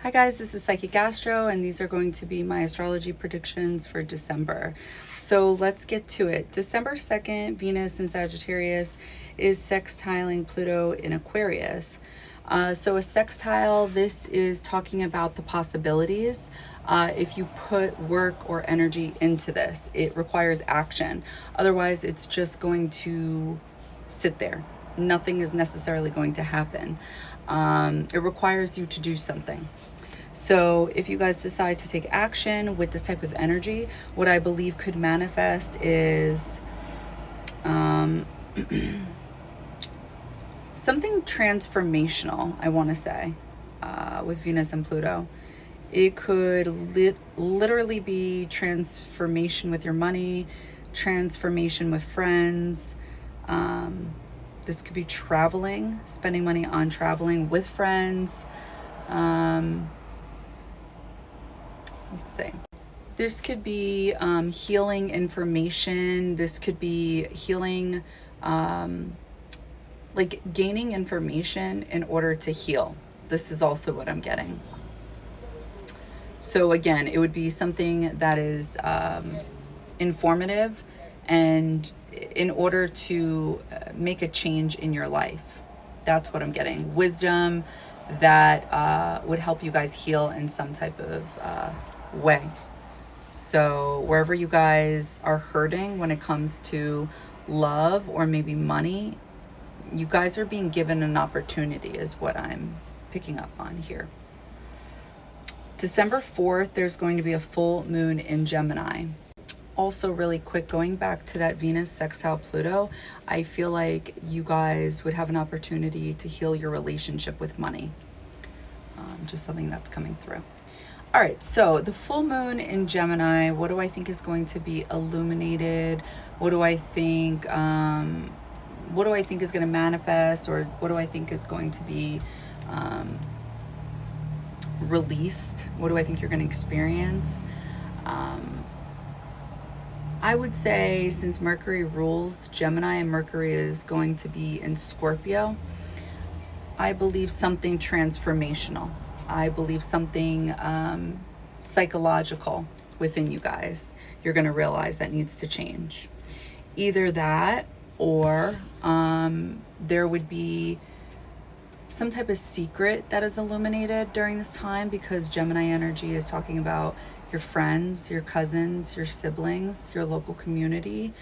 Hi guys, this is Psychic Astro, and these are going to be my astrology predictions for December. So let's get to it. December 2nd, Venus in Sagittarius is sextiling Pluto in Aquarius. So a sextile, this is talking about the possibilities. If you put work or energy into this, it requires action. Otherwise, it's just going to sit there. Nothing is necessarily going to happen. It requires you to do something. So if you guys decide to take action with this type of energy, what I believe could manifest is something transformational, I want to say, with Venus and Pluto. It could literally be transformation with your money, transformation with friends. This could be traveling, spending money on traveling with friends. Let's see. This could be healing information. This could be healing, like gaining information in order to heal. This is also what I'm getting. So again, it would be something that is informative and in order to make a change in your life. That's what I'm getting. Wisdom that would help you guys heal in some type of way. So wherever you guys are hurting when it comes to love or maybe money, you guys are being given an opportunity is what I'm picking up on here. December 4th, there's going to be a full moon in Gemini. Also really quick, going back to that Venus sextile Pluto, I feel like you guys would have an opportunity to heal your relationship with money. Just something that's coming through. All right, so the full moon in Gemini, what do I think is going to be illuminated? What do I think is going to manifest, or what do I think is going to be released? What do I think you're going to experience? I would say since Mercury rules Gemini and Mercury is going to be in Scorpio, I believe something transformational. I believe something psychological within you guys. You're going to realize that needs to change. Either that or there would be some type of secret that is illuminated during this time, because Gemini energy is talking about your friends, your cousins, your siblings, your local community.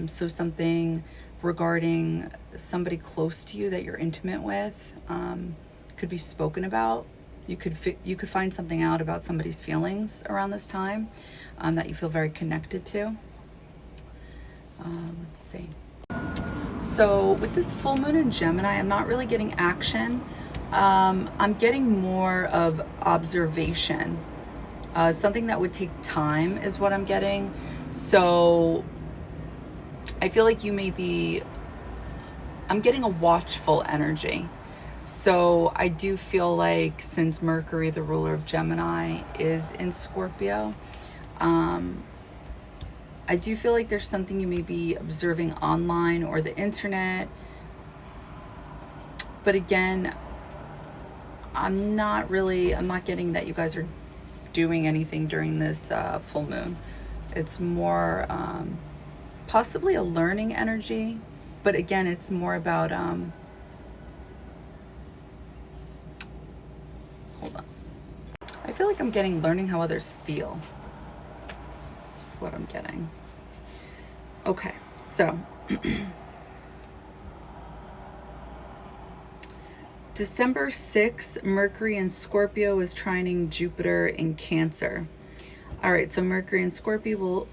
So something regarding somebody close to you that you're intimate with could be spoken about. You could find something out about somebody's feelings around this time that you feel very connected to. Let's see. So with this full moon in Gemini, I'm not really getting action. I'm getting more of observation. Something that would take time is what I'm getting. So I feel like you may be, I'm getting a watchful energy. So I do feel like since Mercury, the ruler of Gemini, is in Scorpio, I do feel like there's something you may be observing online or the internet. But again, I'm not getting that you guys are doing anything during this full moon. It's more possibly a learning energy, but again, it's more about hold on. I feel like I'm getting learning how others feel. That's what I'm getting. Okay, so December 6th, Mercury in Scorpio is trining Jupiter in Cancer. All right, so Mercury in Scorpio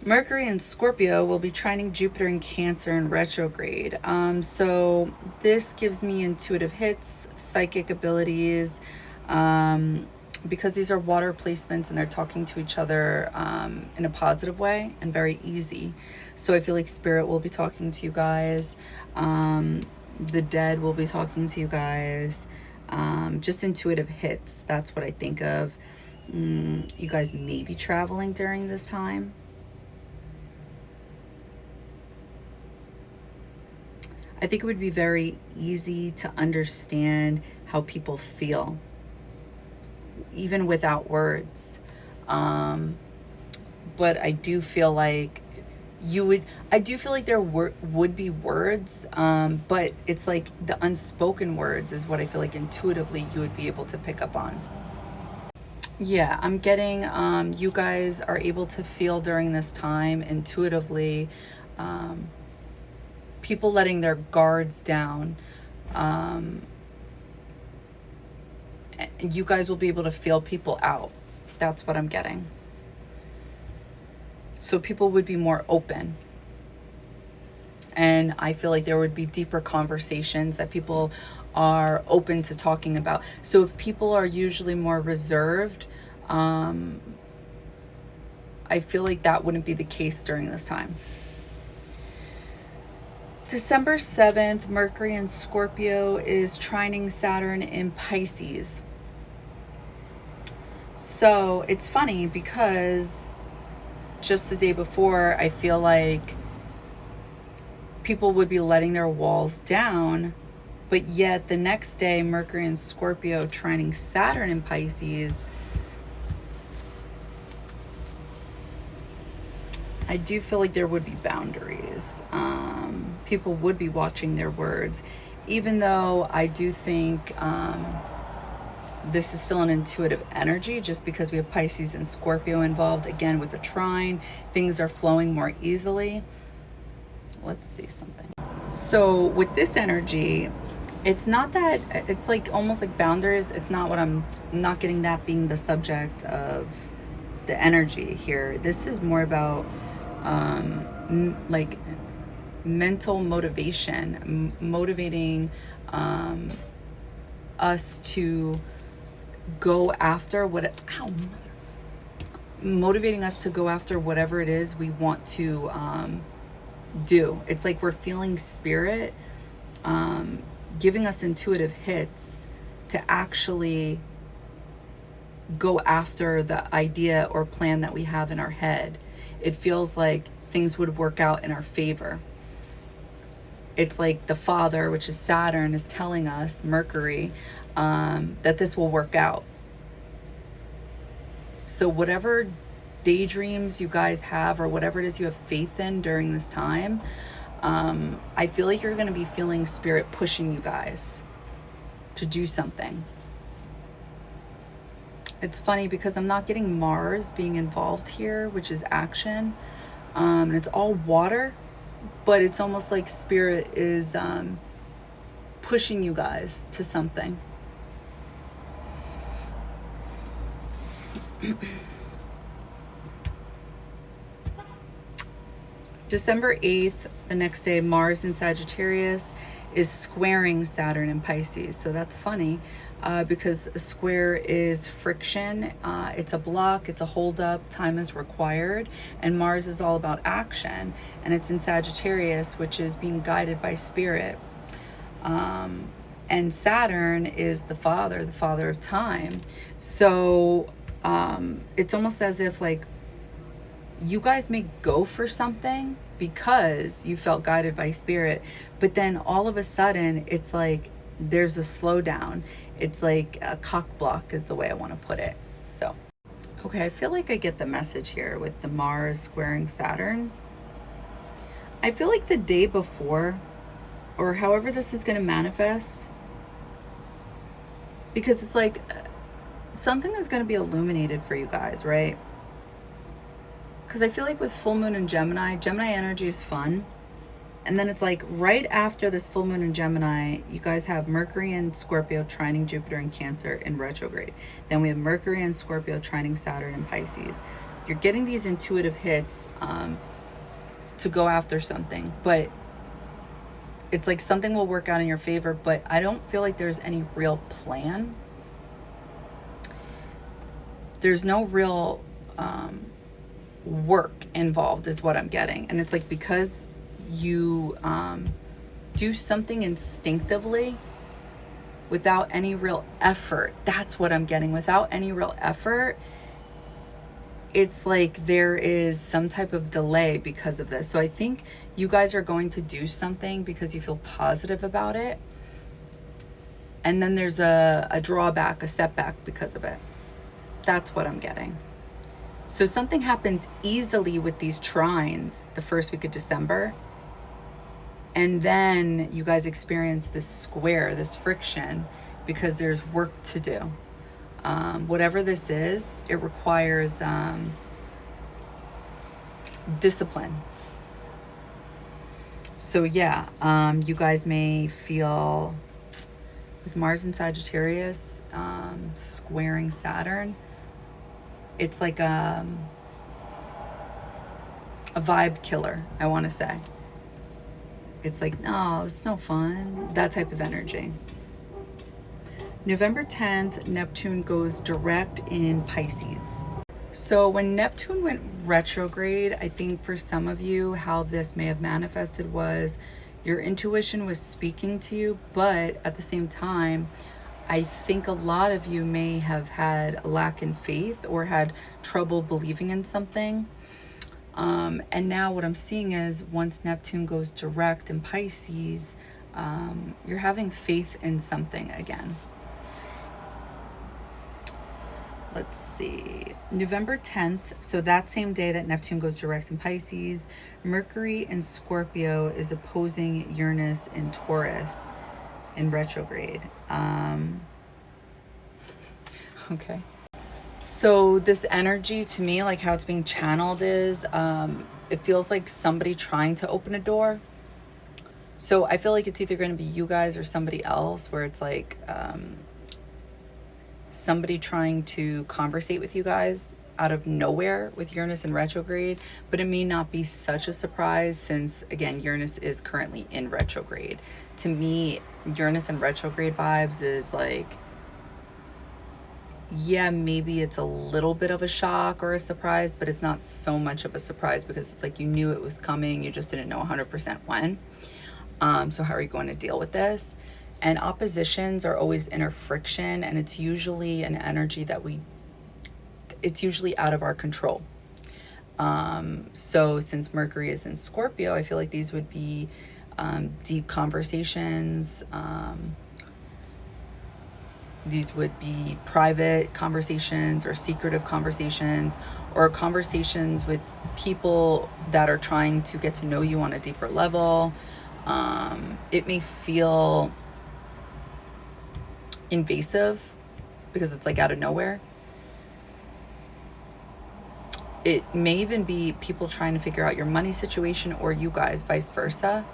Mercury in Scorpio will be trining Jupiter in Cancer in retrograde. So this gives me intuitive hits, psychic abilities, because these are water placements and they're talking to each other in a positive way and very easy. So I feel like Spirit will be talking to you guys. The dead will be talking to you guys. Just intuitive hits. That's what I think of. You guys may be traveling during this time. I think it would be very easy to understand how people feel, even without words. But I do feel like I do feel like there would be words, but it's like the unspoken words is what I feel like intuitively you would be able to pick up on. Yeah, I'm getting you guys are able to feel during this time intuitively, people letting their guards down. You guys will be able to feel people out. That's what I'm getting. So people would be more open. And I feel like there would be deeper conversations that people are open to talking about. So if people are usually more reserved, I feel like that wouldn't be the case during this time. December 7th, Mercury in Scorpio is trining Saturn in Pisces. So it's funny because just the day before, I feel like people would be letting their walls down, but yet the next day, Mercury in Scorpio trining Saturn in Pisces, I do feel like there would be boundaries. People would be watching their words, even though I do think this is still an intuitive energy, just because we have Pisces and Scorpio involved. Again, with the trine, things are flowing more easily. Let's see something. So with this energy, it's not that, it's like almost like boundaries. It's not what I'm not getting that being the subject of the energy here. This is more about like mental motivation, motivating us to go after motivating us to go after whatever it is we want to do. It's like we're feeling spirit giving us intuitive hits to actually go after the idea or plan that we have in our head. It feels like things would work out in our favor. It's like the father, which is Saturn, is telling us, Mercury, that this will work out. So whatever daydreams you guys have, or whatever it is you have faith in during this time, I feel like you're going to be feeling spirit pushing you guys to do something. It's funny because I'm not getting Mars being involved here, which is action. And it's all water, but it's almost like spirit is pushing you guys to something. December 8th, the next day, Mars in Sagittarius is squaring Saturn in Pisces. So that's funny because a square is friction. It's a block, it's a holdup, time is required. And Mars is all about action. And it's in Sagittarius, which is being guided by spirit. And Saturn is the father of time. So it's almost as if like you guys may go for something because you felt guided by spirit, but then all of a sudden it's like there's a slowdown. It's like a cock block is the way I want to put it. So, okay, I feel like I get the message here with the Mars squaring Saturn. I feel like the day before, or however this is going to manifest, because it's like something is going to be illuminated for you guys, right? Because I feel like with full moon in Gemini energy is fun. And then it's like right after this full moon in Gemini, you guys have Mercury and Scorpio trining Jupiter in Cancer in retrograde. Then we have Mercury and Scorpio trining Saturn in Pisces. You're getting these intuitive hits to go after something. But it's like something will work out in your favor, but I don't feel like there's any real plan. There's no real work involved is what I'm getting. And it's like because you do something instinctively without any real effort, that's what I'm getting. Without any real effort, it's like there is some type of delay because of this. So I think you guys are going to do something because you feel positive about it. And then there's a drawback, a setback because of it. That's what I'm getting. So something happens easily with these trines the first week of December. And then you guys experience this square, this friction, because there's work to do. Whatever this is, it requires discipline. So yeah, you guys may feel, with Mars in Sagittarius, squaring Saturn, it's like a vibe killer, I want to say. It's like, no, it's no fun. That type of energy. November 10th, Neptune goes direct in Pisces. So when Neptune went retrograde, I think for some of you, how this may have manifested was your intuition was speaking to you, but at the same time, I think a lot of you may have had a lack in faith or had trouble believing in something. And now what I'm seeing is once Neptune goes direct in Pisces, you're having faith in something again. Let's see, November 10th, so that same day that Neptune goes direct in Pisces, Mercury in Scorpio is opposing Uranus in Taurus in retrograde. Okay. So this energy to me, like how it's being channeled is, it feels like somebody trying to open a door. So I feel like it's either going to be you guys or somebody else, where it's like somebody trying to conversate with you guys out of nowhere with Uranus in retrograde, but it may not be such a surprise since, again, Uranus is currently in retrograde. To me, Uranus in retrograde vibes is like, yeah, maybe it's a little bit of a shock or a surprise, but it's not so much of a surprise because it's like you knew it was coming, you just didn't know 100% when. So how are you going to deal with this? And oppositions are always inner friction, and it's usually an energy that it's usually out of our control. So since Mercury is in Scorpio, I feel like these would be deep conversations. These would be private conversations or secretive conversations, or conversations with people that are trying to get to know you on a deeper level. It may feel invasive because it's like out of nowhere. It may even be people trying to figure out your money situation, or you guys, vice versa.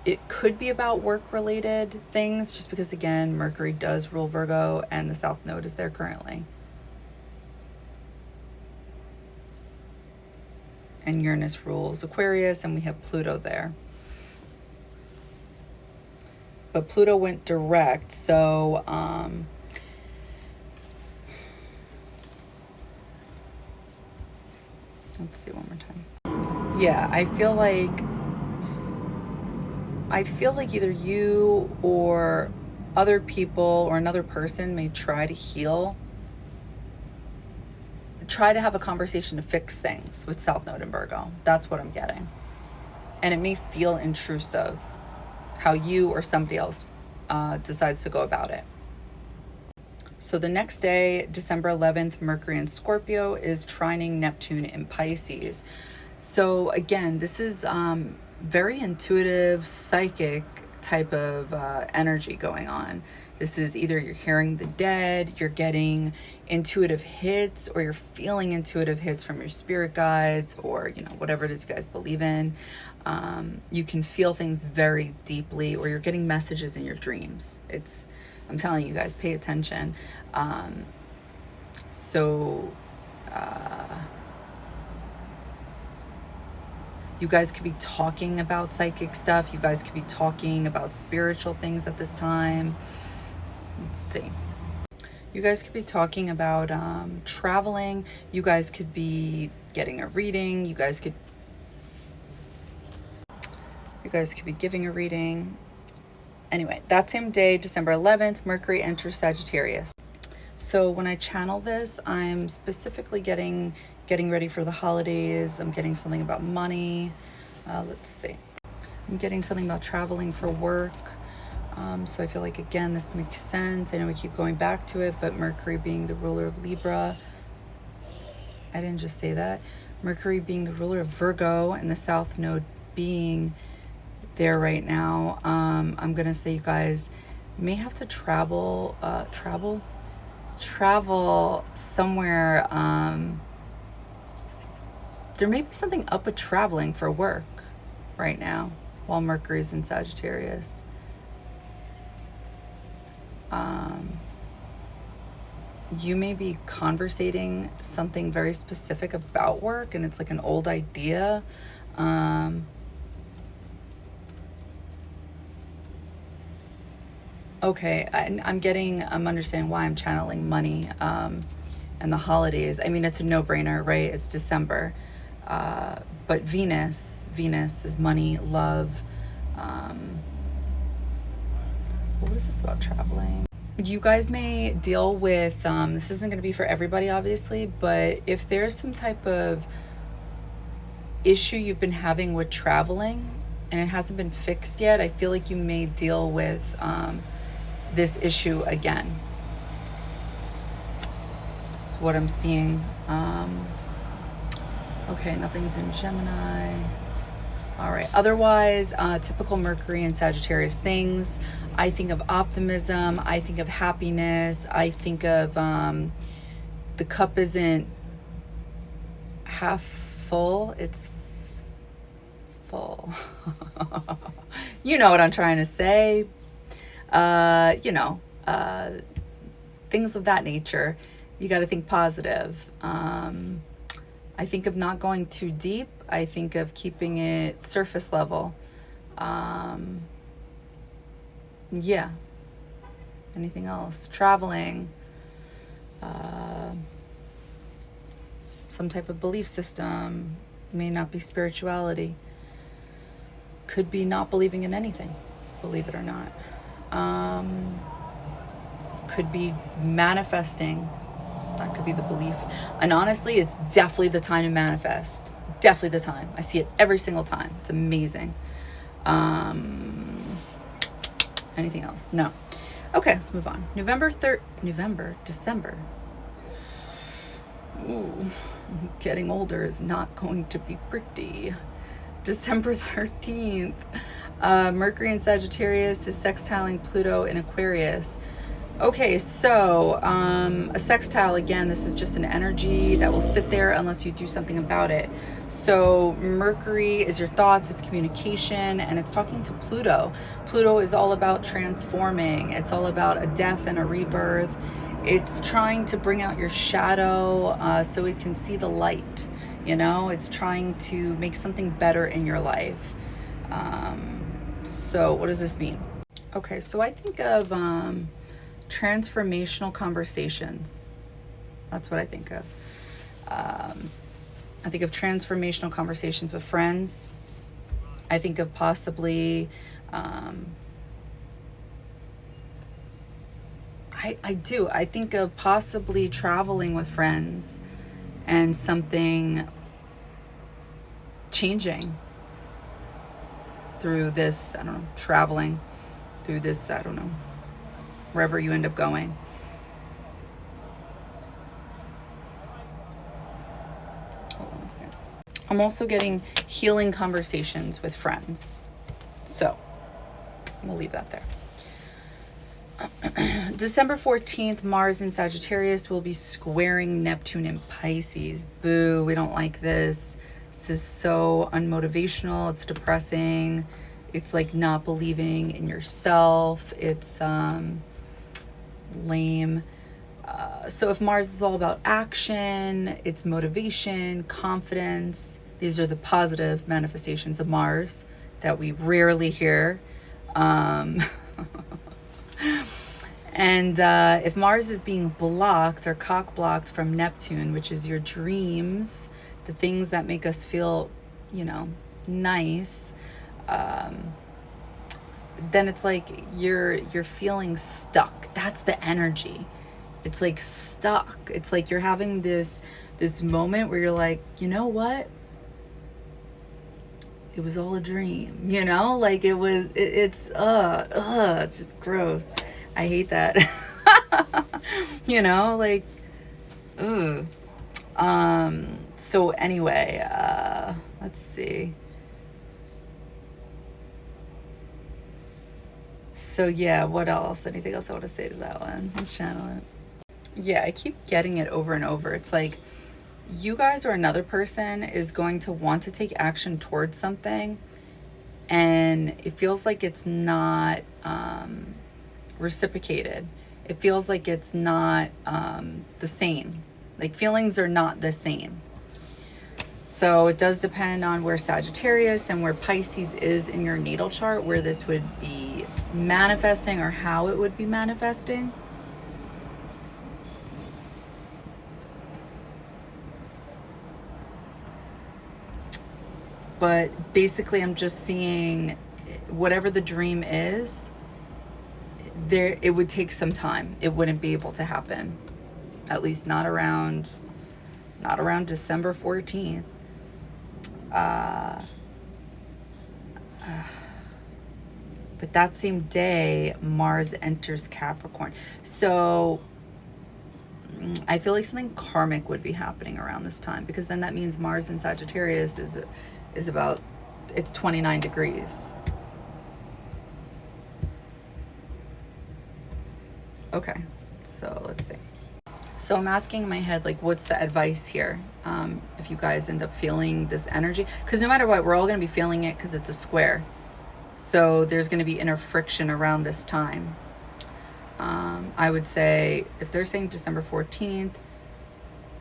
It could be about work-related things, just because, again, Mercury does rule Virgo and the South Node is there currently. And Uranus rules Aquarius, and we have Pluto there. But Pluto went direct, so let's see one more time. Yeah, I feel like either you or other people or another person may try to heal, try to have a conversation to fix things with South Node and Virgo. That's what I'm getting. And it may feel intrusive how you or somebody else decides to go about it. So the next day, December 11th, Mercury in Scorpio is trining Neptune in Pisces. So again, this is very intuitive, psychic type of energy going on. This is either you're hearing the dead, you're getting intuitive hits, or you're feeling intuitive hits from your spirit guides, or whatever it is you guys believe in. You can feel things very deeply, or you're getting messages in your dreams. I'm telling you guys, pay attention. You guys could be talking about psychic stuff. You guys could be talking about spiritual things at this time. Let's see. You guys could be talking about traveling. You guys could be getting a reading. You guys could be giving a reading. Anyway, that same day, December 11th, Mercury enters Sagittarius. So when I channel this, I'm specifically getting ready for the holidays. I'm getting something about money. Let's see. I'm getting something about traveling for work. So I feel like, again, this makes sense. I know we keep going back to it, but Mercury being the ruler of Libra. I didn't just say that. Mercury being the ruler of Virgo and the South Node being there right now. I'm going to say you guys may have to travel somewhere. There may be something up with traveling for work right now while Mercury's in Sagittarius. You may be conversating something very specific about work, and it's like an old idea. Okay, I'm understanding why I'm channeling money and the holidays. I mean, it's a no-brainer, right? It's December. But Venus is money, love. What is this about traveling? You guys may deal with, this isn't going to be for everybody, obviously, but if there's some type of issue you've been having with traveling and it hasn't been fixed yet, I feel like you may deal with this issue again. That's what I'm seeing. Okay, nothing's in Gemini. All right. Otherwise, typical Mercury and Sagittarius things. I think of optimism. I think of happiness. I think of the cup isn't half full. It's full. You know what I'm trying to say. Things of that nature. You got to think positive. I think of not going too deep. I think of keeping it surface level. Yeah. Anything else? Traveling. Some type of belief system. May not be spirituality. Could be not believing in anything, believe it or not. Could be manifesting. That could be the belief. And honestly, it's definitely the time to manifest. Definitely the time. I see it every single time. It's amazing. Anything else? No. Okay, let's move on. December. Ooh, getting older is not going to be pretty. December 13th. Mercury in Sagittarius is sextiling Pluto in Aquarius. Okay, so a sextile, again, this is just an energy that will sit there unless you do something about it. So Mercury is your thoughts, it's communication, and it's talking to Pluto. Pluto is all about transforming. It's all about a death and a rebirth. It's trying to bring out your shadow so it can see the light. You know, it's trying to make something better in your life. So what does this mean? Okay, so I think of transformational conversations. That's what I think of. I think of transformational conversations with friends. I think of possibly I think of possibly traveling with friends and something changing through this, I don't know, traveling through this, I don't know, wherever you end up going. Hold on one second. I'm also getting healing conversations with friends. So we'll leave that there. December 14th, Mars in Sagittarius will be squaring Neptune in Pisces. Boo, we don't like this. This is so unmotivational. It's depressing. It's like not believing in yourself. It's lame. So if Mars is all about action, it's motivation, confidence. These are the positive manifestations of Mars that we rarely hear. And if Mars is being blocked or cock blocked from Neptune, which is your dreams, the things that make us feel, you know, nice, then it's like you're feeling stuck. That's the energy. It's like stuck. It's like you're having this moment where you're like, you know what? It was all a dream, you know? Like it's just gross. I hate that. You know, like, ugh. So anyway, let's see. So yeah, what else? Anything else I want to say to that one? Let's channel it. Yeah, I keep getting it over and over. It's like you guys or another person is going to want to take action towards something, and it feels like it's not reciprocated. It feels like it's not the same. Like feelings are not the same. So it does depend on where Sagittarius and where Pisces is in your natal chart, where this would be manifesting or how it would be manifesting. But basically I'm just seeing whatever the dream is, there it would take some time. It wouldn't be able to happen. At least not around December 14th. But that same day, Mars enters Capricorn. So I feel like something karmic would be happening around this time, because then that means Mars in Sagittarius is about, it's 29 degrees. Okay, so let's see. So I'm asking in my head, like, what's the advice here? If you guys end up feeling this energy, because no matter what, we're all going to be feeling it because it's a square. So there's going to be inner friction around this time. I would say if they're saying December 14th,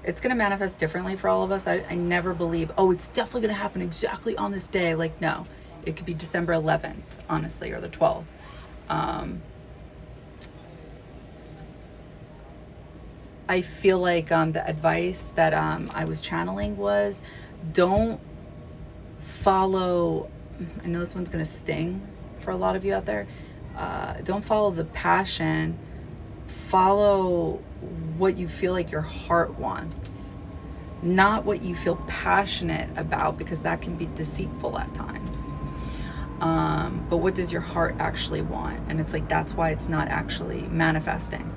it's going to manifest differently for all of us. I never believe, oh, it's definitely going to happen exactly on this day. Like, no, it could be December 11th, honestly, or the 12th. I feel like the advice that I was channeling was, don't follow, I know this one's going to sting for a lot of you out there, don't follow the passion, follow what you feel like your heart wants, not what you feel passionate about, because that can be deceitful at times. But what does your heart actually want? And it's like, that's why it's not actually manifesting.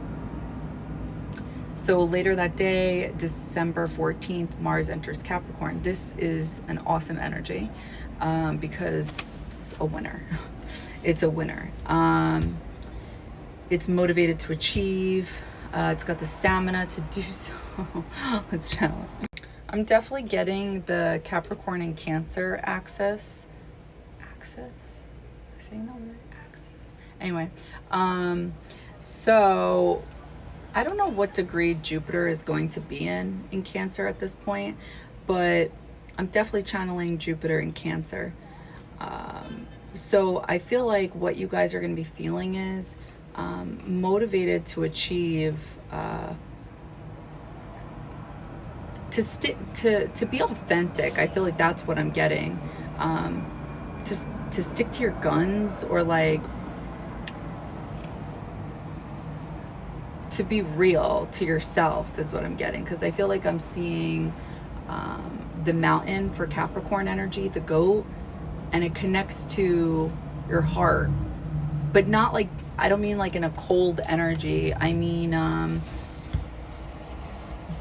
So later that day, December 14th, Mars enters Capricorn. This is an awesome energy because it's a winner. It's a winner. It's motivated to achieve. It's got the stamina to do so. Let's channel it. I'm definitely getting the Capricorn and Cancer axis. Axis? Am I saying that word? Axis. Anyway, so I don't know what degree Jupiter is going to be in Cancer at this point, but I'm definitely channeling Jupiter in Cancer. So I feel like what you guys are going to be feeling is motivated to achieve, to be authentic. I feel like that's what I'm getting. To stick to your guns, or like to be real to yourself is what I'm getting, because I feel like I'm seeing the mountain for Capricorn energy, the goat, and it connects to your heart, but not like, I don't mean like in a cold energy. I mean,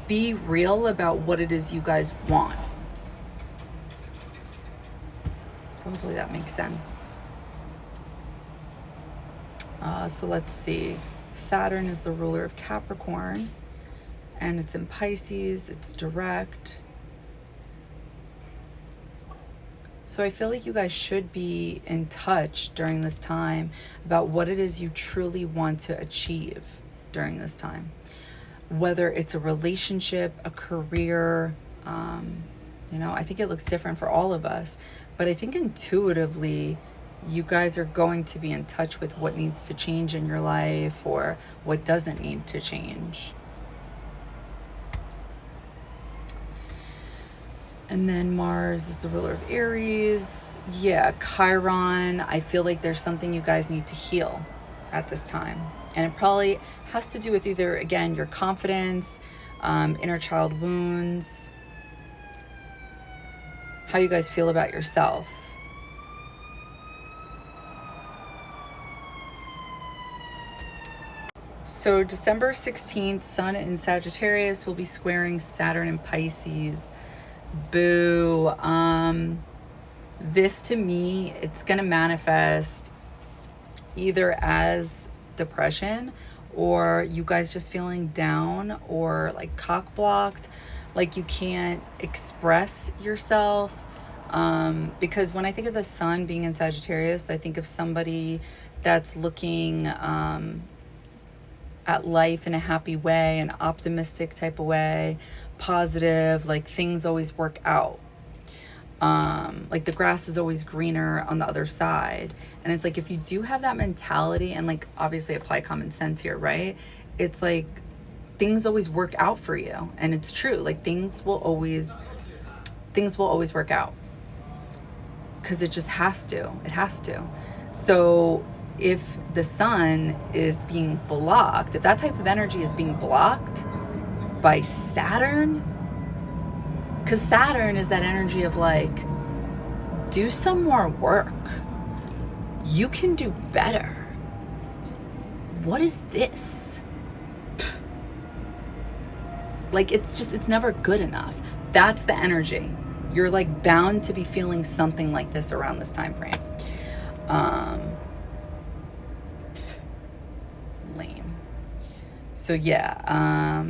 be real about what it is you guys want. So hopefully that makes sense. So let's see. Saturn is the ruler of Capricorn, and it's in Pisces. It's direct. So I feel like you guys should be in touch during this time about what it is you truly want to achieve during this time. Whether it's a relationship, a career, you know, I think it looks different for all of us, but I think intuitively you guys are going to be in touch with what needs to change in your life or what doesn't need to change. And then Mars is the ruler of Aries. Yeah, Chiron. I feel like there's something you guys need to heal at this time. And it probably has to do with either, again, your confidence, inner child wounds, how you guys feel about yourself. So December 16th, Sun in Sagittarius will be squaring Saturn in Pisces. Boo. This to me, it's going to manifest either as depression, or you guys just feeling down or like cock blocked, like you can't express yourself. Because when I think of the Sun being in Sagittarius, I think of somebody that's looking at life in a happy way, an optimistic type of way, positive, like things always work out. Like the grass is always greener on the other side. And it's like, if you do have that mentality, and like obviously apply common sense here, right? It's like things always work out for you. And it's true. Like things will always work out, because it just has to. It has to. So if the Sun is being blocked, if that type of energy is being blocked by Saturn, because Saturn is that energy of like, do some more work. You can do better. What is this? Like, it's never good enough. That's the energy. You're like bound to be feeling something like this around this time frame. Lame. So yeah,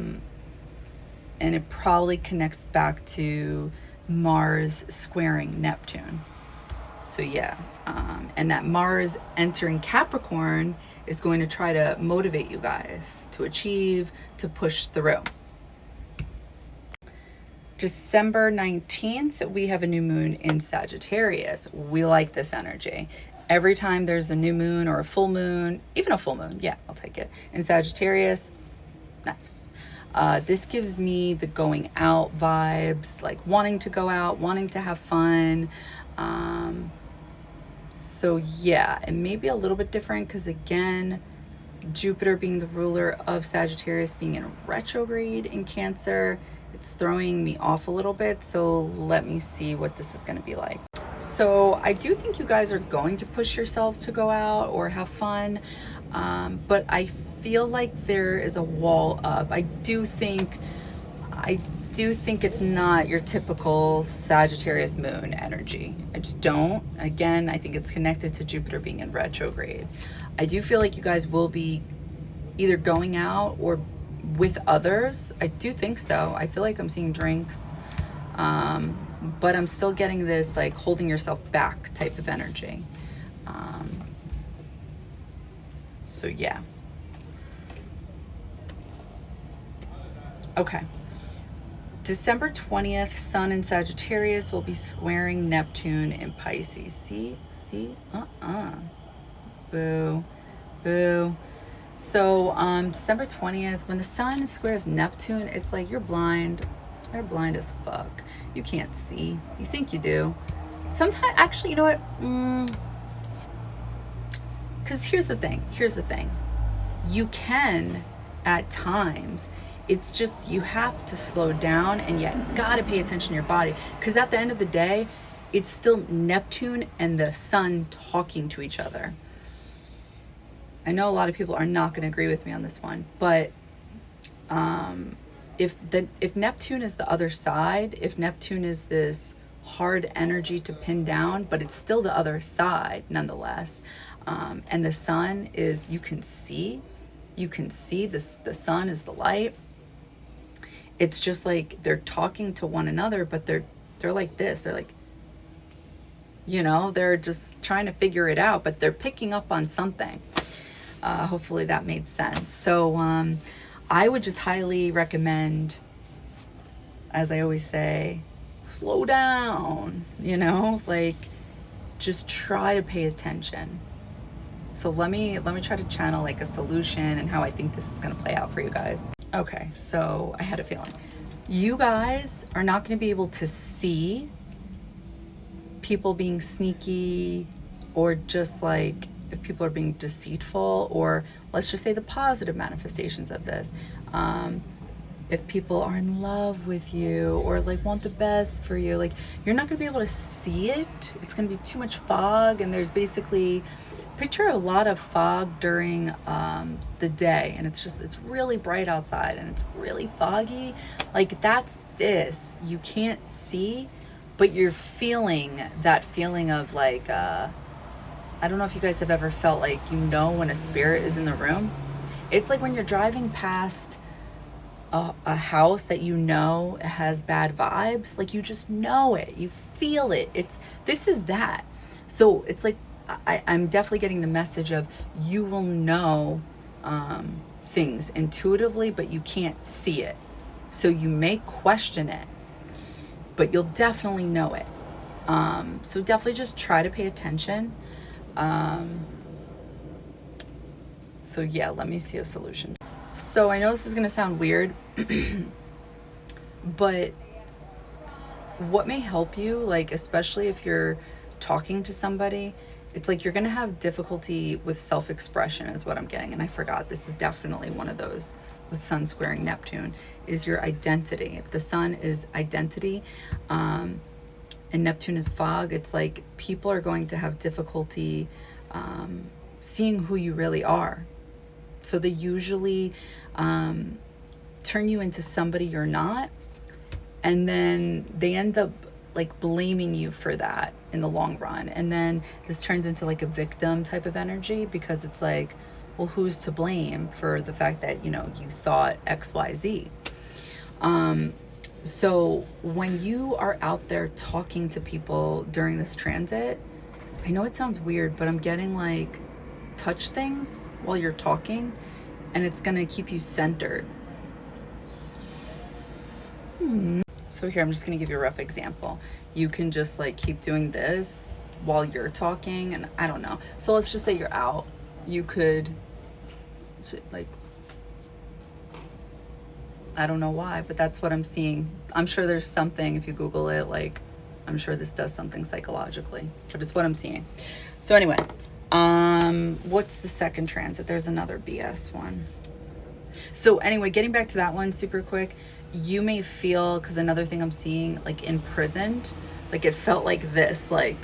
and it probably connects back to Mars squaring Neptune. So yeah, and that Mars entering Capricorn is going to try to motivate you guys to achieve, to push through. December 19th, we have a new moon in Sagittarius. We like this energy. Every time there's a new moon or a full moon, even a full moon, yeah, I'll take it, in Sagittarius, nice. This gives me the going out vibes, like wanting to go out, wanting to have fun. So yeah, it may be a little bit different because, again, Jupiter being the ruler of Sagittarius being in retrograde in Cancer, it's throwing me off a little bit. So let me see what this is going to be like. So I do think you guys are going to push yourselves to go out or have fun. But I feel like there is a wall up. I do think it's not your typical Sagittarius moon energy. I just don't. Again, I think it's connected to Jupiter being in retrograde. I do feel like you guys will be either going out or with others. I do think so. I feel like I'm seeing drinks. But I'm still getting this like holding yourself back type of energy. So yeah. Okay. December 20th, Sun in Sagittarius will be squaring Neptune in Pisces. See? Boo. Boo. So December 20th, when the Sun squares Neptune, it's like you're blind. You're blind as fuck. You can't see. You think you do. Sometimes, actually, you know what? Because here's the thing. You can, at times, it's just you have to slow down, and you gotta pay attention to your body. Because at the end of the day, it's still Neptune and the Sun talking to each other. I know a lot of people are not going to agree with me on this one, but if Neptune is the other side, if Neptune is this hard energy to pin down, but it's still the other side nonetheless, and the Sun is, you can see this, the Sun is the light. It's just like they're talking to one another, but they're like this. They're like, they're just trying to figure it out, but they're picking up on something. Hopefully that made sense. So I would just highly recommend, as I always say, slow down, like just try to pay attention. So let me try to channel like a solution and how I think this is going to play out for you guys. Okay, so I had a feeling. You guys are not going to be able to see people being sneaky, or just like if people are being deceitful, or let's just say the positive manifestations of this. If people are in love with you or like want the best for you, like you're not going to be able to see it. It's going to be too much fog, and there's basically, picture a lot of fog during the day, and it's really bright outside and it's really foggy. Like that's this. You can't see, but you're feeling that feeling of like, I don't know if you guys have ever felt like, you know, when a spirit is in the room. It's like when you're driving past a house that you know has bad vibes, like you just know it, you feel it. This is that. So it's like, I'm definitely getting the message of, you will know things intuitively, but you can't see it. So you may question it, but you'll definitely know it. So definitely just try to pay attention. So yeah, let me see a solution. So I know this is going to sound weird, but what may help you, like, especially if you're talking to somebody, it's like you're going to have difficulty with self-expression is what I'm getting. And I forgot, this is definitely one of those with Sun squaring Neptune, is your identity. If the Sun is identity, and Neptune is fog, it's like people are going to have difficulty seeing who you really are. So they usually turn you into somebody you're not, and then they end up like blaming you for that in the long run. And then this turns into like a victim type of energy, because it's like, well, who's to blame for the fact that, you know, you thought XYZ? So when you are out there talking to people during this transit, I know it sounds weird, but I'm getting like, touch things while you're talking, and it's gonna keep you centered. So here, I'm just gonna give you a rough example. You can just like keep doing this while you're talking, and I don't know. So let's just say you're out. You could like, I don't know why, but that's what I'm seeing. I'm sure there's something, if you Google it, like, I'm sure this does something psychologically, but it's what I'm seeing. So anyway, what's the second transit? There's another BS one. So anyway, getting back to that one super quick, you may feel, because another thing I'm seeing, like imprisoned, like it felt like this, like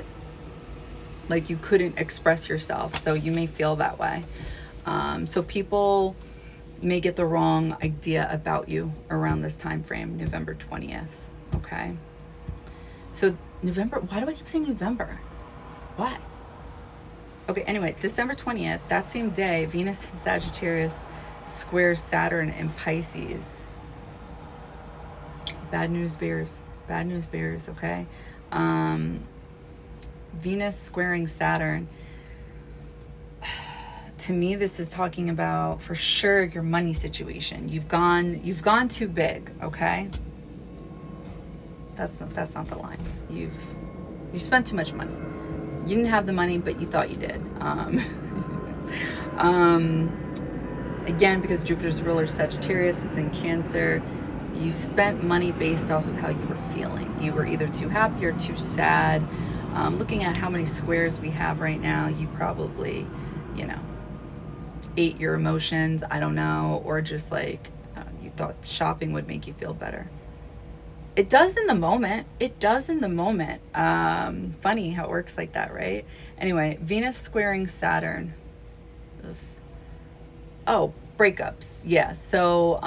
you couldn't express yourself. So you may feel that way. So people may get the wrong idea about you around this time frame, November 20th. Okay. So November, why do I keep saying November? Why? Okay, anyway, December 20th, that same day, Venus in Sagittarius squares Saturn in Pisces. Bad news bears, okay? Venus squaring Saturn. To me, this is talking about, for sure, your money situation. You've gone too big, okay? That's not the line. You spent too much money. You didn't have the money, but you thought you did. Again, because Jupiter's ruler Sagittarius, it's in Cancer. You spent money based off of how you were feeling. You were either too happy or too sad. Looking at how many squares we have right now, you probably, you know, ate your emotions, I don't know, or just like, you thought shopping would make you feel better. It does in the moment. Funny how it works like that, right? Anyway, Venus squaring Saturn. Ugh. Oh, breakups. Yeah. So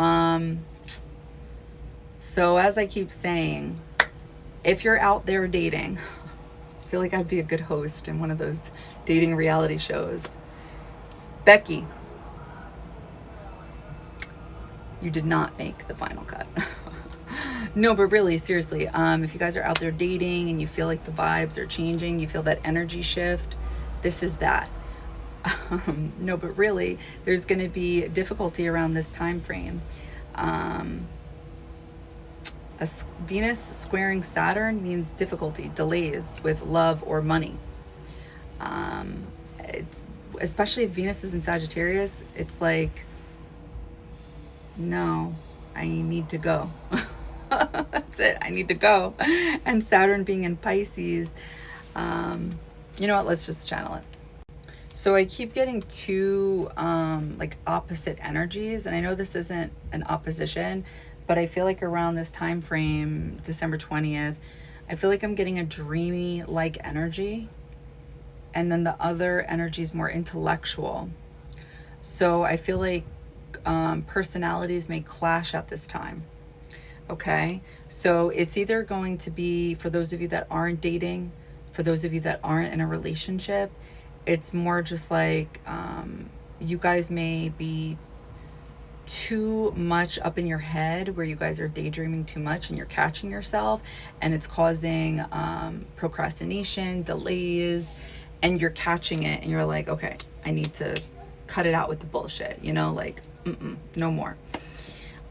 as I keep saying, if you're out there dating, I feel like I'd be a good host in one of those dating reality shows. Becky, you did not make the final cut. No, but really, seriously, if you guys are out there dating and you feel like the vibes are changing, you feel that energy shift, this is that. No, but really, there's going to be difficulty around this time frame. Venus squaring Saturn means difficulty, delays with love or money. It's especially if Venus is in Sagittarius, it's like, no, I need to go. That's it. I need to go. And Saturn being in Pisces, you know what? Let's just channel it. So I keep getting two like opposite energies, and I know this isn't an opposition, but I feel like around this time frame, December 20th, I feel like I'm getting a dreamy like energy, and then the other energy is more intellectual. So I feel like personalities may clash at this time. Okay, so it's either going to be, for those of you that aren't dating, for those of you that aren't in a relationship, it's more just like you guys may be too much up in your head, where you guys are daydreaming too much and you're catching yourself, and it's causing procrastination, delays, and you're catching it and you're like, okay, I need to cut it out with the bullshit, you know, like no more.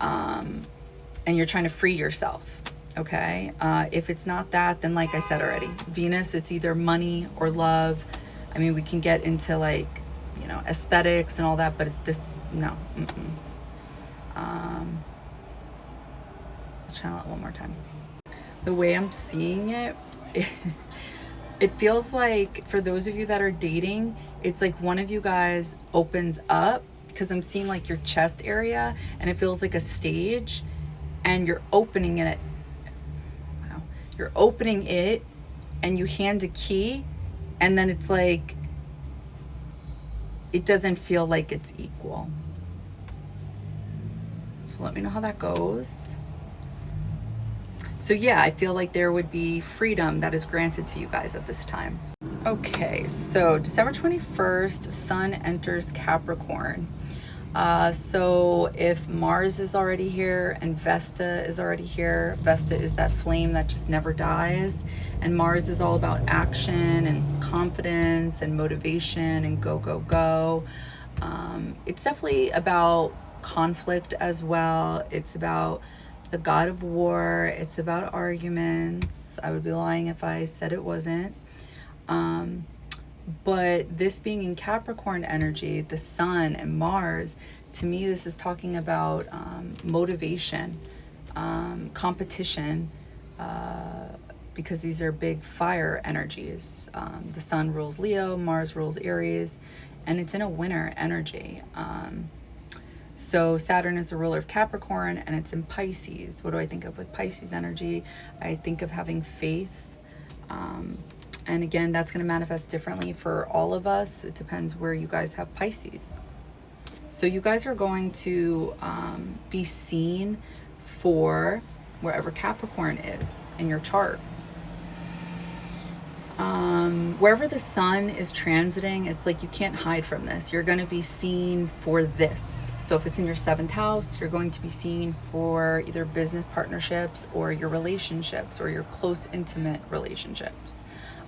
And you're trying to free yourself. Okay, if it's not that, then like I said already, Venus, it's either money or love. I mean, we can get into like, you know, aesthetics and all that, but this, no. I'll channel it one more time. The way I'm seeing it, it feels like for those of you that are dating, it's like one of you guys opens up, because I'm seeing like your chest area, and it feels like a stage, and you're opening it. Wow. You're opening it, and you hand a key, and then it's like, it doesn't feel like it's equal. So let me know how that goes. So yeah, I feel like there would be freedom that is granted to you guys at this time. Okay, so December 21st, Sun enters Capricorn. So if Mars is already here and Vesta is already here, Vesta is that flame that just never dies, and Mars is all about action and confidence and motivation and go, go, go. It's definitely about conflict as well. It's about the god of war. It's about arguments. I would be lying if I said it wasn't. But this being in Capricorn energy, the Sun and Mars, to me, this is talking about motivation, competition, because these are big fire energies. The Sun rules Leo, Mars rules Aries, and it's in a winter energy. So Saturn is the ruler of Capricorn, and it's in Pisces. What do I think of with Pisces energy? I think of having faith. And again, that's going to manifest differently for all of us. It depends where you guys have Pisces. So you guys are going to be seen for wherever Capricorn is in your chart. Wherever the Sun is transiting, it's like you can't hide from this. You're going to be seen for this. So if it's in your 7th house, you're going to be seen for either business partnerships or your relationships or your close, intimate relationships.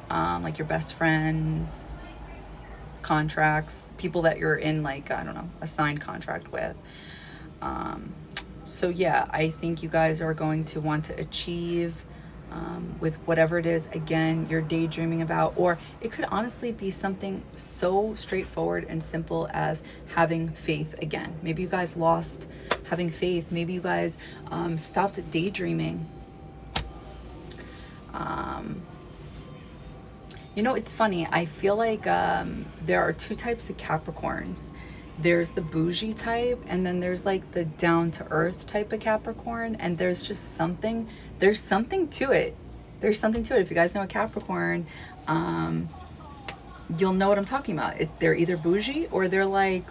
Like your best friends, contracts, people that you're in, like, I don't know, a signed contract with. So yeah, I think you guys are going to want to achieve with whatever it is, again, you're daydreaming about, or it could honestly be something so straightforward and simple as having faith again. Maybe you guys lost having faith. Maybe you guys stopped daydreaming. You know, it's funny. I feel like there are two types of Capricorns. There's the bougie type, and then there's like the down-to-earth type of Capricorn, and there's just something, there's something to it. There's something to it. If you guys know a Capricorn, you'll know what I'm talking about. They're either bougie or they're like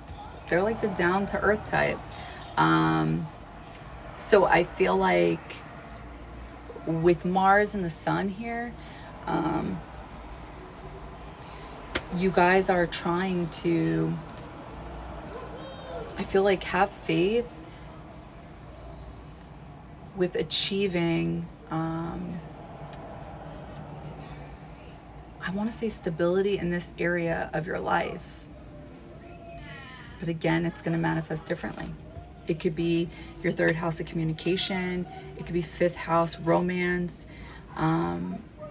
the down-to-earth type. So I feel like with Mars and the Sun here, you guys are trying to, I feel like, have faith with achieving, I want to say stability in this area of your life. But again, it's going to manifest differently. It could be your 3rd house of communication. It could be 5th house romance.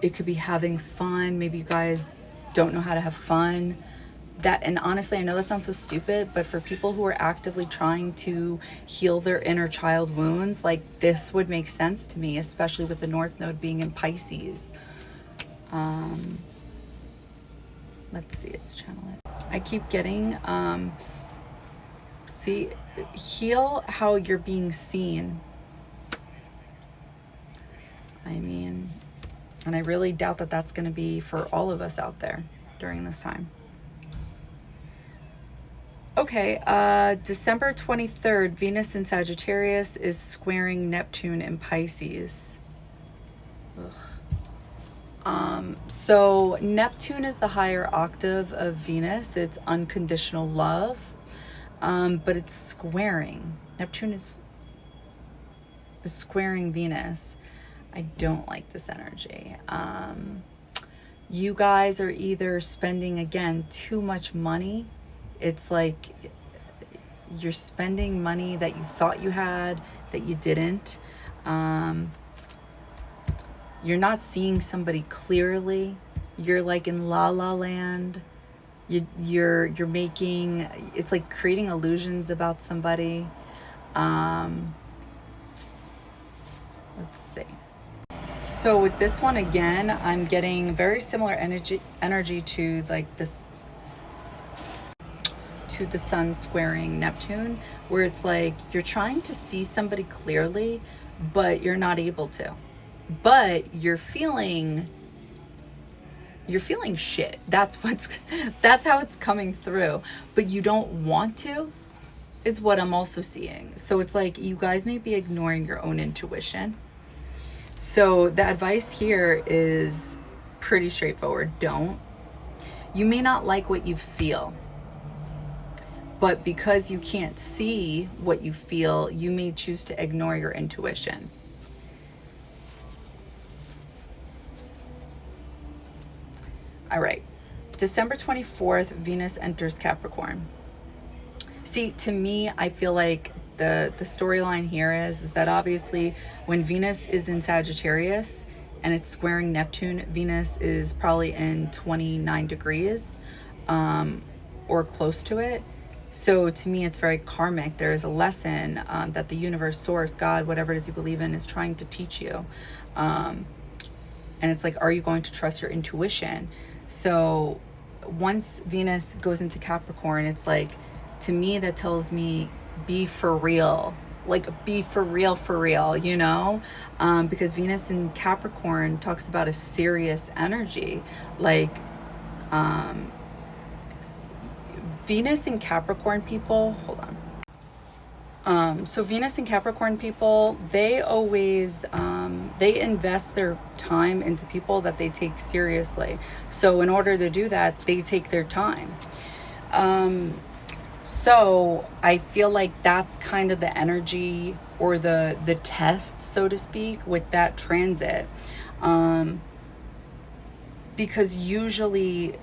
It could be having fun. Maybe you guys don't know how to have fun. that, and honestly, I know that sounds so stupid, but for people who are actively trying to heal their inner child wounds, like this would make sense to me, especially with the North Node being in Pisces. Let's see, let's channel it. I keep getting, see, heal how you're being seen. I mean, and I really doubt that that's going to be for all of us out there during this time. Okay, December 23rd, Venus in Sagittarius is squaring Neptune in Pisces. So Neptune is the higher octave of Venus. It's unconditional love, but it's squaring. Neptune is squaring Venus. I don't like this energy. You guys are either spending, again, too much money. It's like you're spending money that you thought you had that you didn't. You're not seeing somebody clearly. You're like in la la land. You're making, it's like creating illusions about somebody. Let's see. So with this one again, I'm getting very similar energy to like this, to the sun squaring Neptune, where it's like you're trying to see somebody clearly, but you're not able to. But you're feeling shit. That's how it's coming through. But you don't want to, is what I'm also seeing. So it's like you guys may be ignoring your own intuition. So the advice here is pretty straightforward. Don't. You may not like what you feel, but because you can't see what you feel, you may choose to ignore your intuition. All right, December 24th, Venus enters Capricorn. See, to me, I feel like the storyline here is that obviously when Venus is in Sagittarius and it's squaring Neptune, Venus is probably in 29 degrees or close to it. So to me, it's very karmic. There is a lesson that the universe, source, God, whatever it is you believe in, is trying to teach you. And it's like, are you going to trust your intuition? So once Venus goes into Capricorn, it's like, to me, that tells me be for real. Like, be for real, you know? Because Venus in Capricorn talks about a serious energy. Like, Venus in Capricorn people, hold on. So Venus and Capricorn people, they always, they invest their time into people that they take seriously. So in order to do that, they take their time. So I feel like that's kind of the energy or the test, so to speak, with that transit. Because usually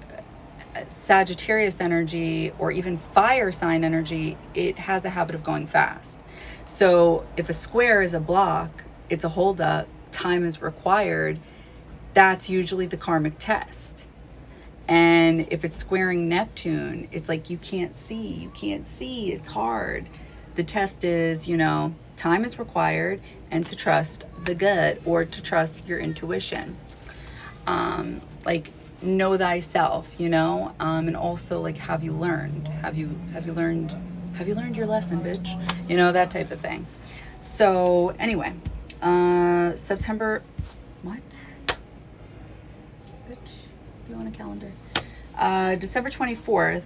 Sagittarius energy or even fire sign energy, it has a habit of going fast. So if a square is a block, it's a holdup, time is required, that's usually the karmic test. And if it's squaring Neptune, it's like you can't see, it's hard. The test is, you know, time is required, and to trust the gut or to trust your intuition. Like, know thyself, you know, and also like, have you learned your lesson, bitch, you know, that type of thing. So anyway, September, what, bitch, you on a calendar? December 24th,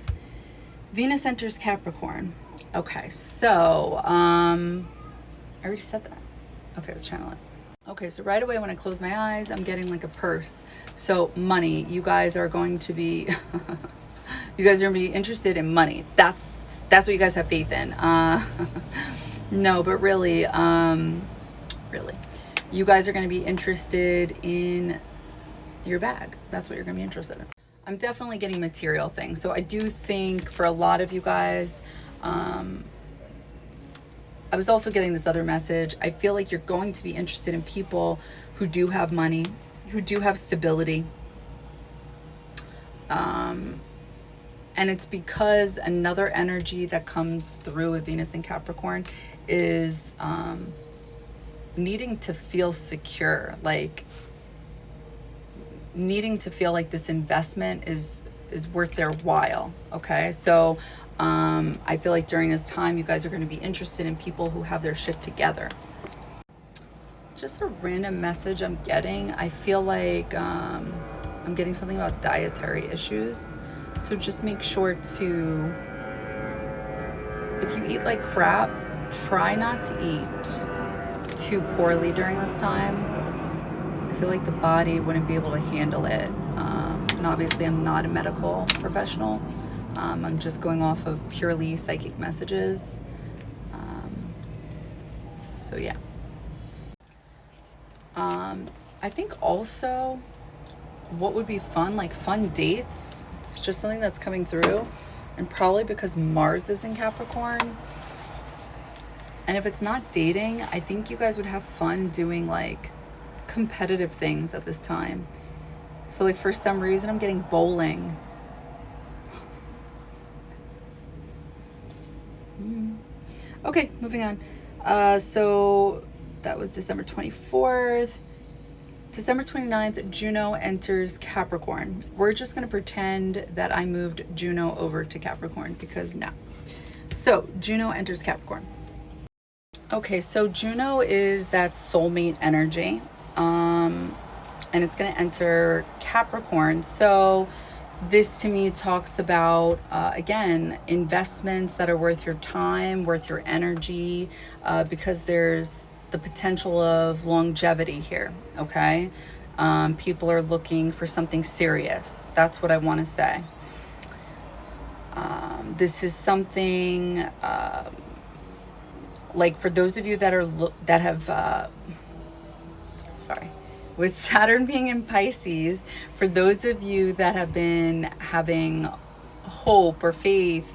Venus enters Capricorn. Okay, so I already said that. Okay, let's channel it. Okay, so right away when I close my eyes, I'm getting like a purse. So money, you guys are going to be, you guys are gonna be interested in money. That's what you guys have faith in. No, but really, you guys are gonna be interested in your bag. That's what you're gonna be interested in. I'm definitely getting material things. So I do think for a lot of you guys, I was also getting this other message. I feel like you're going to be interested in people who do have money, who do have stability. And it's because another energy that comes through with Venus in Capricorn is needing to feel secure, like needing to feel like this investment is worth their while. Okay, so I feel like during this time you guys are going to be interested in people who have their shit together. Just a random message I'm getting. I feel like I'm getting something about dietary issues, so just make sure to, if you eat like crap, try not to eat too poorly during this time. I feel like the body wouldn't be able to handle it. And obviously I'm not a medical professional. I'm just going off of purely psychic messages. So yeah. I think also what would be fun, like fun dates. It's just something that's coming through. And probably because Mars is in Capricorn. And if it's not dating, I think you guys would have fun doing like competitive things at this time. So like for some reason I'm getting bowling. Okay, moving on. So that was December 24th. December 29th, Juno enters Capricorn. We're just going to pretend that I moved Juno over to Capricorn because no. So Juno enters Capricorn. Okay, so Juno is that soulmate energy. And it's going to enter Capricorn. So this to me talks about, again, investments that are worth your time, worth your energy, because there's the potential of longevity here, okay? People are looking for something serious. That's what I want to say. This is something, like for those of you that are, that have, with Saturn being in Pisces, for those of you that have been having hope or faith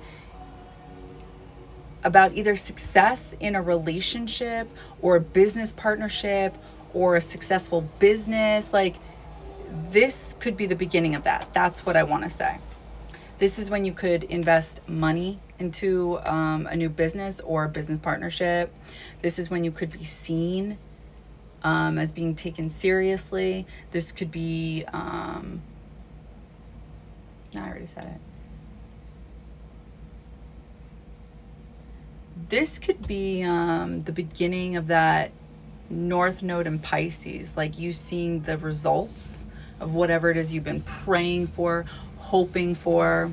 about either success in a relationship or a business partnership or a successful business, like this could be the beginning of that. That's what I want to say. This is when you could invest money into a new business or a business partnership. This is when you could be seen as being taken seriously. This could be, no, I already said it. This could be the beginning of that North Node in Pisces, like you seeing the results of whatever it is you've been praying for, hoping for,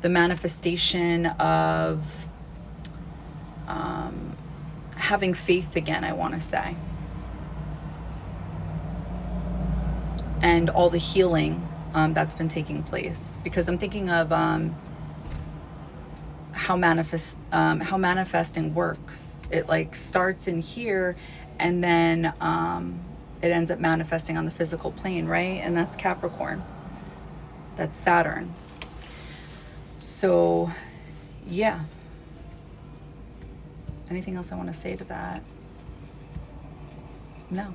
the manifestation of having faith again, I want to say. And all the healing that's been taking place. Because I'm thinking of how manifesting works. It like starts in here and then it ends up manifesting on the physical plane, right? And that's Capricorn. That's Saturn. So, yeah. Anything else I want to say to that? No.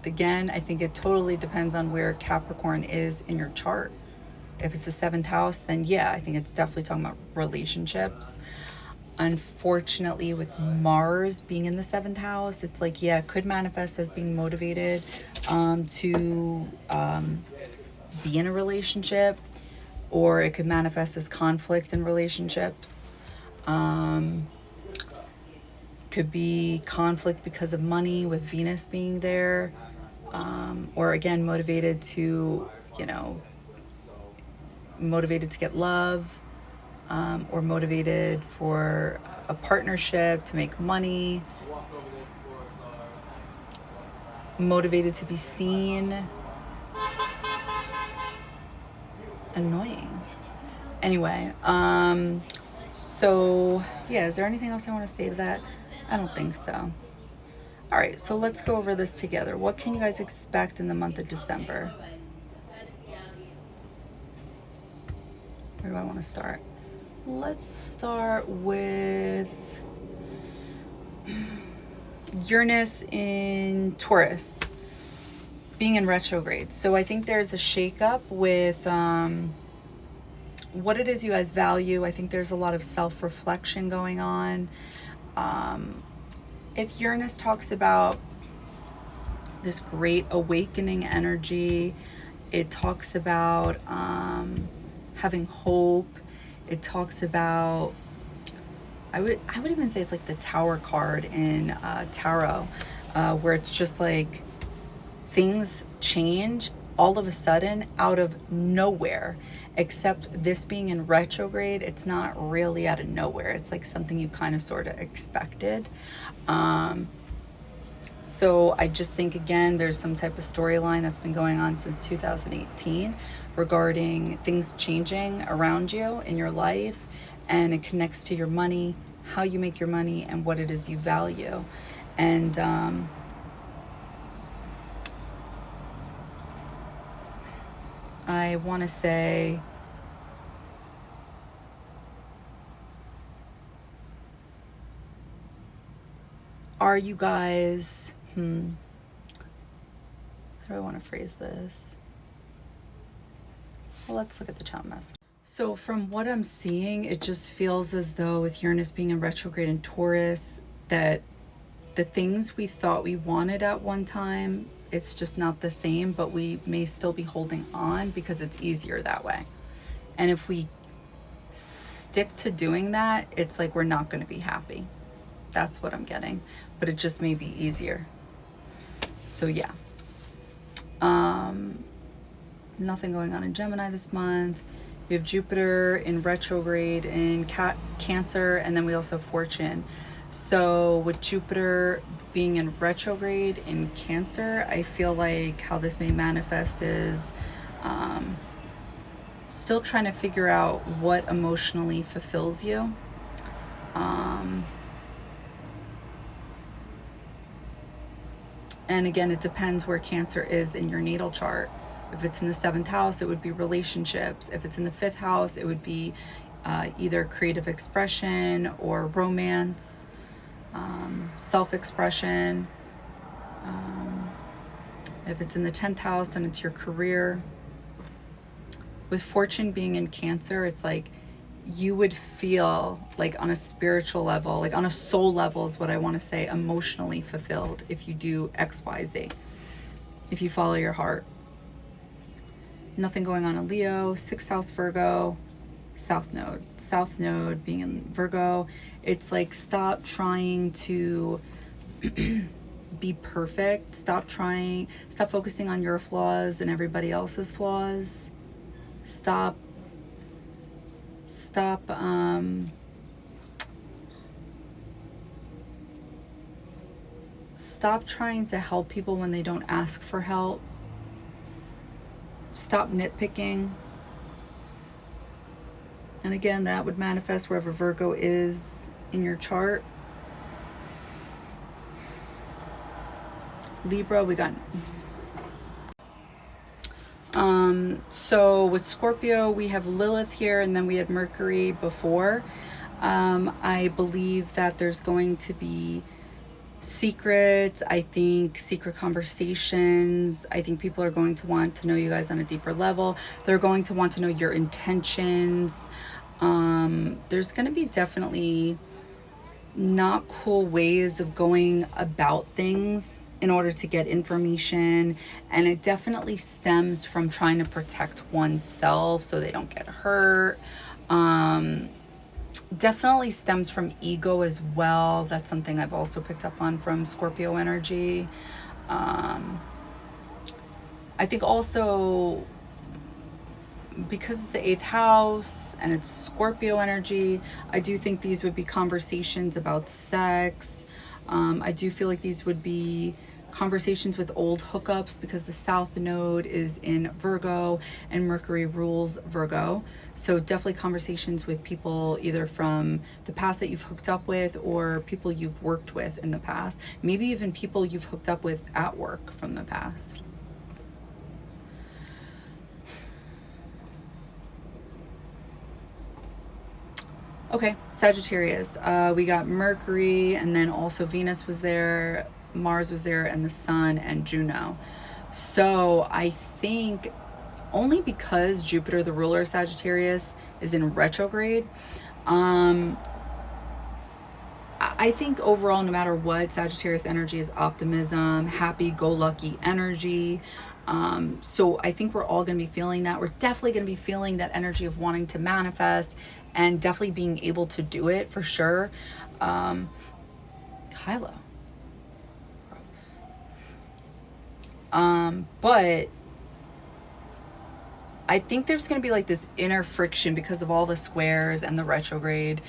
Again, I think it totally depends on where Capricorn is in your chart. If it's the 7th house, then yeah, I think it's definitely talking about relationships. Unfortunately, with Mars being in the 7th house, it's like, yeah, it could manifest as being motivated to be in a relationship, or it could manifest as conflict in relationships. Could be conflict because of money with Venus being there, or again, motivated to, motivated to get love, or motivated for a partnership to make money, motivated to be seen. Annoying. Anyway, so yeah, is there anything else I want to say to that? I don't think so. All right, so let's go over this together. What can you guys expect in the month of December? Where do I want to start? Let's start with Uranus in Taurus being in retrograde. So I think there's a shakeup with what it is you guys value. I think there's a lot of self-reflection going on. If Uranus talks about this great awakening energy, it talks about having hope. It talks about, I would even say it's like the Tower card in tarot, where it's just like things change all of a sudden out of nowhere. Except this being in retrograde, it's not really out of nowhere. It's like something you kind of sort of expected. So I just think, again, there's some type of storyline that's been going on since 2018 regarding things changing around you in your life, and it connects to your money, how you make your money, and what it is you value. And I want to say, are you guys, how do I want to phrase this? Well, let's look at the chat message. So from what I'm seeing, it just feels as though with Uranus being in retrograde in Taurus, that the things we thought we wanted at one time, it's just not the same, but we may still be holding on because it's easier that way. And if we stick to doing that, it's like we're not going to be happy. That's what I'm getting, but it just may be easier. So yeah, nothing going on in Gemini this month. We have Jupiter in retrograde in Cancer, and then we also have Fortune. So with Jupiter being in retrograde in Cancer, I feel like how this may manifest is still trying to figure out what emotionally fulfills you. And again, it depends where Cancer is in your natal chart. If it's in the 7th house, it would be relationships. If it's in the 5th house, it would be either creative expression or romance, self-expression. If it's in the 10th house, then it's your career. With Fortune being in Cancer, it's like you would feel like on a spiritual level, like on a soul level is what I want to say, emotionally fulfilled if you do X, Y, Z, if you follow your heart. Nothing going on in Leo, 6th house Virgo, South Node being in Virgo. It's like, stop trying to be perfect. Stop focusing on your flaws and everybody else's flaws. Stop trying to help people when they don't ask for help. Stop nitpicking. And again, that would manifest wherever Virgo is in your chart. Libra, we got... So with Scorpio, we have Lilith here, and then we had Mercury before. I believe that there's going to be secrets. I think secret conversations. I think people are going to want to know you guys on a deeper level. They're going to want to know your intentions. There's going to be definitely not cool ways of going about things in order to get information, and it definitely stems from trying to protect oneself so they don't get hurt. Definitely stems from ego as well. That's something I've also picked up on from Scorpio energy. I think also because it's the 8th house and it's Scorpio energy, I do think these would be conversations about sex. I do feel like these would be conversations with old hookups because the South Node is in Virgo and Mercury rules Virgo. So definitely conversations with people either from the past that you've hooked up with or people you've worked with in the past. Maybe even people you've hooked up with at work from the past. Okay, Sagittarius. We got Mercury, and then also Venus was there, Mars was there, and the Sun and Juno. So I think only because Jupiter, the ruler of Sagittarius, is in retrograde. I think overall, no matter what, Sagittarius energy is optimism, happy-go-lucky energy. So I think we're all going to be feeling that. We're definitely going to be feeling that energy of wanting to manifest and definitely being able to do it for sure. Kyla. But I think there's going to be like this inner friction because of all the squares and the retrograde.